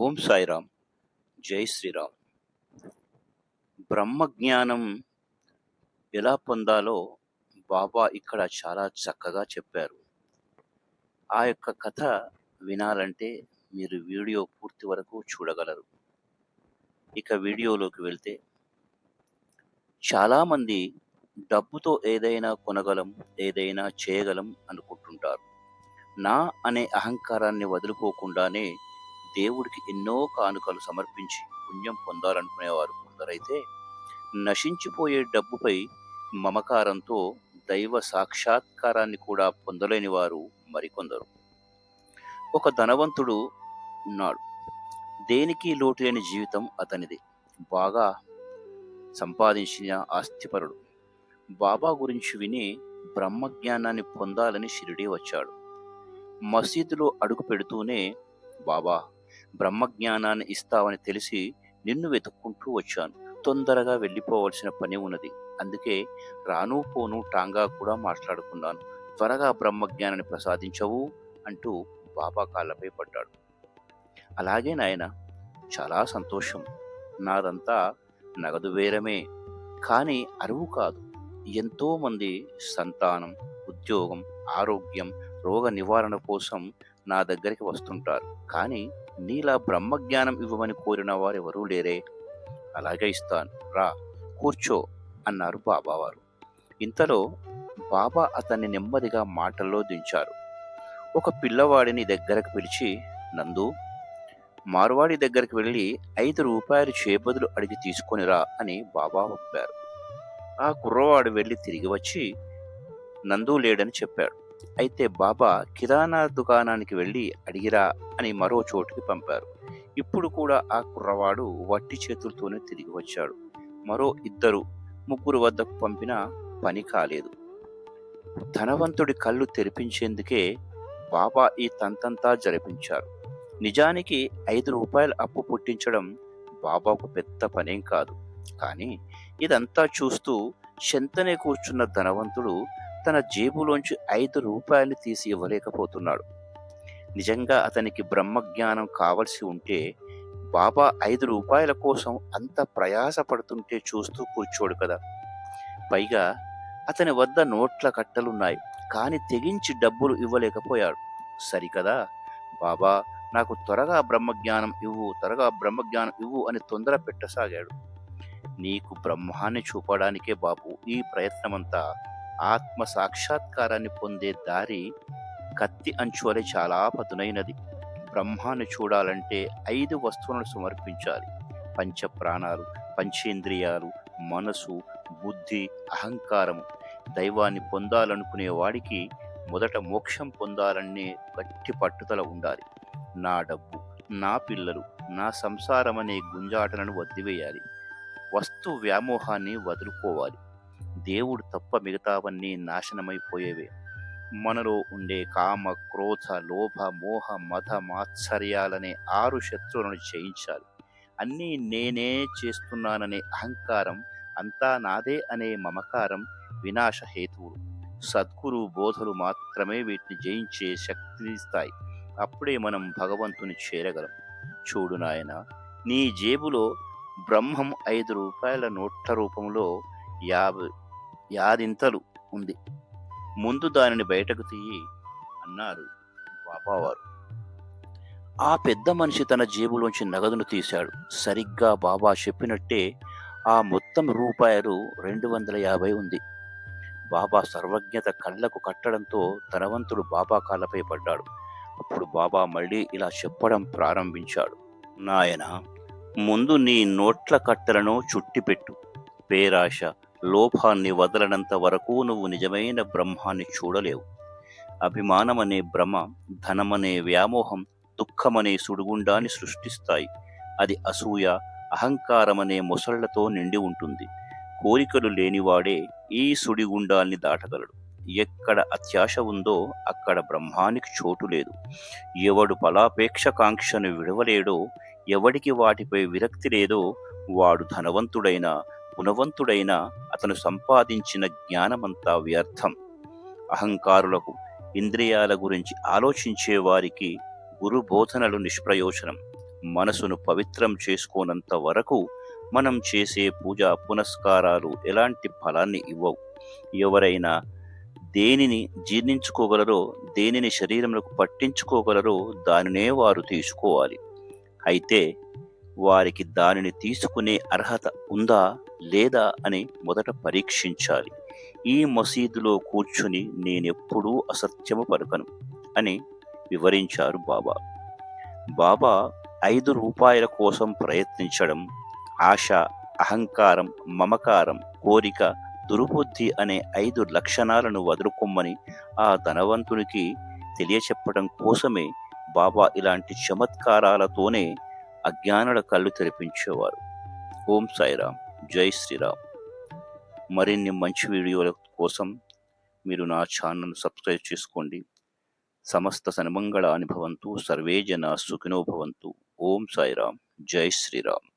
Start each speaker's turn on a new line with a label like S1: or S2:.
S1: ఓం సాయిరామ్. జై శ్రీరామ్. బ్రహ్మజ్ఞానం ఎలా పొందాలో బాబా ఇక్కడ చాలా చక్కగా చెప్పారు. ఆ యొక్క కథ వినాలంటే మీరు వీడియో పూర్తి వరకు చూడగలరు. ఇక వీడియోలోకి వెళ్తే, చాలామంది డబ్బుతో ఏదైనా కొనగలం, ఏదైనా చేయగలం అనుకుంటుంటారు. నా అనే అహంకారాన్ని వదులుకోకుండానే దేవుడికి ఎన్నో కానుకలు సమర్పించి పుణ్యం పొందాలనుకునేవారు కొందరైతే, నశించిపోయే డబ్బుపై మమకారంతో దైవ సాక్షాత్కారాన్ని కూడా పొందలేని వారు మరికొందరు. ఒక ధనవంతుడు ఉన్నాడు. దేనికి లోటు లేని జీవితం అతనిది. బాగా సంపాదించిన ఆస్తిపరుడు. బాబా గురించి విని బ్రహ్మజ్ఞానాన్ని పొందాలని షిరిడీ వచ్చాడు. మసీదులో అడుగు పెడుతూనే, బాబా, బ్రహ్మజ్ఞానాన్ని ఇస్తావని తెలిసి నిన్ను వెతుక్కుంటూ వచ్చాను. తొందరగా వెళ్ళిపోవలసిన పని ఉన్నది. అందుకే రాను పోను టాంగా కూడా మాట్లాడుకున్నాను. త్వరగా బ్రహ్మజ్ఞానాన్ని ప్రసాదించవు అంటూ బాబా కాళ్ళపై పడ్డాడు. అలాగే నాయన, చాలా సంతోషం. నాదంతా నగదు వేరమే, కానీ అరువు కాదు. ఎంతోమంది సంతానం, ఉద్యోగం, ఆరోగ్యం, రోగ నివారణ కోసం నా దగ్గరికి వస్తుంటారు. కానీ నీలా బ్రహ్మజ్ఞానం ఇవ్వమని కోరిన వారెవరూ లేరే. అలాగే ఇస్తాను, రా కూర్చో అన్నారు బాబావారు. ఇంతలో బాబా అతన్ని నెమ్మదిగా మాటల్లో దించారు. ఒక పిల్లవాడిని దగ్గరకు పిలిచి, నందు, మార్వాడి దగ్గరికి వెళ్ళి 5 రూపాయలు చేబదులు అడిగి తీసుకొనిరా అని బాబా పంపారు. ఆ కుర్రవాడు వెళ్ళి తిరిగి వచ్చి నందు లేడని చెప్పాడు. అయితే బాబా కిరాణా దుకాణానికి వెళ్ళి అడిగిరా అని మరో చోటుకి పంపారు. ఇప్పుడు కూడా ఆ కుర్రవాడు వట్టి చేతులతోనే తిరిగి వచ్చాడు. మరో 2, 3 వద్దకు పంపినా పని కాలేదు. ధనవంతుడి కళ్ళు తెరిపించేందుకే బాబా ఈ తంతంతా జరిపించారు. నిజానికి 5 రూపాయల అప్పు పుట్టించడం బాబాకు పెద్ద పనేం కాదు. కానీ ఇదంతా చూస్తూ చెంతనే కూర్చున్న ధనవంతుడు తన జేబులోంచి 5 రూపాయలు తీసి ఇవ్వలేకపోతున్నాడు. నిజంగా అతనికి బ్రహ్మజ్ఞానం కావలసి ఉంటే బాబా 5 రూపాయల కోసం అంత ప్రయాసపడుతుంటే చూస్తూ కూర్చోడు కదా. పైగా అతని వద్ద నోట్ల కట్టలున్నాయి, కానీ తెగించి డబ్బులు ఇవ్వలేకపోయాడు. సరికదా, బాబా నాకు త్వరగా బ్రహ్మజ్ఞానం ఇవ్వు అని తొందర పెట్టసాగాడు. నీకు బ్రహ్మాన్ని చూపడానికే బాబు ఈ ప్రయత్నమంతా. ఆత్మ సాక్షాత్కారాన్ని పొందే దారి కత్తి అంచు వలె చాలా పదునైనది. బ్రహ్మాన్ని చూడాలంటే 5 వస్తువులను సమర్పించాలి. పంచ ప్రాణాలు, పంచేంద్రియాలు, మనసు, బుద్ధి, అహంకారము. దైవాన్ని పొందాలనుకునే వాడికి మొదట మోక్షం పొందాలనే గట్టి పట్టుదల ఉండాలి. నా డబ్బు, నా పిల్లలు, నా సంసారం అనే గుంజాటలను వదిలివేయాలి. వస్తు వ్యామోహాన్ని వదులుకోవాలి. దేవుడు తప్ప మిగతావన్నీ నాశనమైపోయేవే. మనలో ఉండే కామ, క్రోధ, లోభ, మోహ, మద, మాత్సర్యాలనే 6 శత్రువులను జయించాలి. అన్నీ నేనే చేస్తున్నాననే అహంకారం, అంతా నాదే అనే మమకారం వినాశ హేతువులు. సద్గురు బోధలు మాత్రమే వీటిని జయించే శక్తినిస్తాయి. అప్పుడే మనం భగవంతుని చేరగలం. చూడు నాయన, నీ జేబులో బ్రహ్మం 5 రూపాయల నోట్ల రూపంలో 50 ఉంది. ముందు దానిని బయటకు తీయి అన్నారు బాబావారు. ఆ పెద్ద మనిషి తన జేబులోంచి నగదును తీశాడు. సరిగ్గా బాబా చెప్పినట్టే ఆ మొత్తం రూపాయలు 250 ఉంది. బాబా సర్వజ్ఞత కళ్ళకు కట్టడంతో ధనవంతుడు బాబా కాళ్ళపై పడ్డాడు. అప్పుడు బాబా మళ్ళీ ఇలా చెప్పడం ప్రారంభించాడు. నాయన, ముందు నీ నోట్ల కట్టలను చుట్టిపెట్టు. పేరాశ, లోభాన్ని వదలనంత వరకు నువ్వు నిజమైన బ్రహ్మాన్ని చూడలేవు. అభిమానమనే భ్రమ, ధనమనే వ్యామోహం, దుఃఖమనే సుడిగుండాన్ని సృష్టిస్తాయి. అది అసూయ, అహంకారమనే మొసళ్లతో నిండి ఉంటుంది. కోరికలు లేనివాడే ఈ సుడిగుండాల్ని దాటగలడు. ఎక్కడ అత్యాశ ఉందో అక్కడ బ్రహ్మానికి చోటు లేదు. ఎవడు ఫలాపేక్షకాంక్షను విడవలేడో, ఎవడికి వాటిపై విరక్తి లేదో, వాడు ధనవంతుడైనా గుణవంతుడైనా అతను సంపాదించిన జ్ఞానమంతా వ్యర్థం. అహంకారులకు, ఇంద్రియాల గురించి ఆలోచించే వారికి గురు బోధనలు నిష్ప్రయోజనం. మనసును పవిత్రం చేసుకోనంత వరకు మనం చేసే పూజ పునస్కారాలు ఎలాంటి ఫలాన్ని ఇవ్వవు. ఎవరైనా దేనిని జీర్ణించుకోగలరో, దేనిని శరీరమునకు పట్టించుకోగలరో దానినే వారు తీసుకోవాలి. అయితే వారికి దానిని తీసుకునే అర్హత ఉందా లేదా అని మొదట పరీక్షించాలి. ఈ మసీదులో కూర్చుని నేనెప్పుడూ అసత్యము పలుకను అని వివరించారు బాబా. బాబా 5 రూపాయల కోసం ప్రయత్నించడం, ఆశ, అహంకారం, మమకారం, కోరిక, దుర్బుద్ధి అనే 5 లక్షణాలను వదులుకొమ్మని ఆ ధనవంతునికి తెలియచెప్పడం కోసమే బాబా ఇలాంటి చమత్కారాలతోనే అజ్ఞానుల కళ్ళు తెరిపించేవారు. ఓం సాయిరామ్. జై శ్రీరామ్. మరిన్ని మంచి వీడియోల కోసం మీరు నా ఛానల్ను సబ్స్క్రైబ్ చేసుకోండి. సమస్త సన్మంగళాని భవంతు. సర్వే జనా సుఖినో భవంతు. ఓం సాయిరామ్. జై శ్రీరామ్.